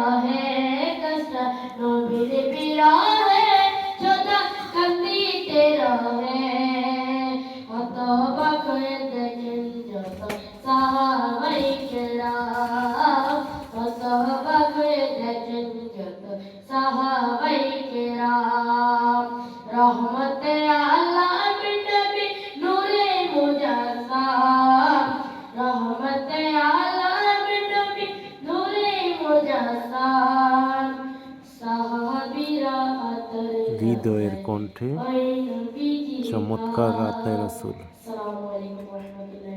রহে কষ্ট নবীর বিরহে সদা কান্দিতে রহে হতবাক হয়ে দেখেন যত সাহাবাই কেরাম হতবাক হয়ে দেখেন যত সাহাবাই কেরাম রহমতে আল্লাহ নবী নূরে মুজাসসাম রহমতে আল্লাহ নবী নূরে মুজাসসাম সাহাবীরা আতর হৃদয়ের কণ্ঠে ওই নবীজি চমৎকার রাতে রাসূল। আসসালামু আলাইকুম ওয়া রাহমাতুল্লাহি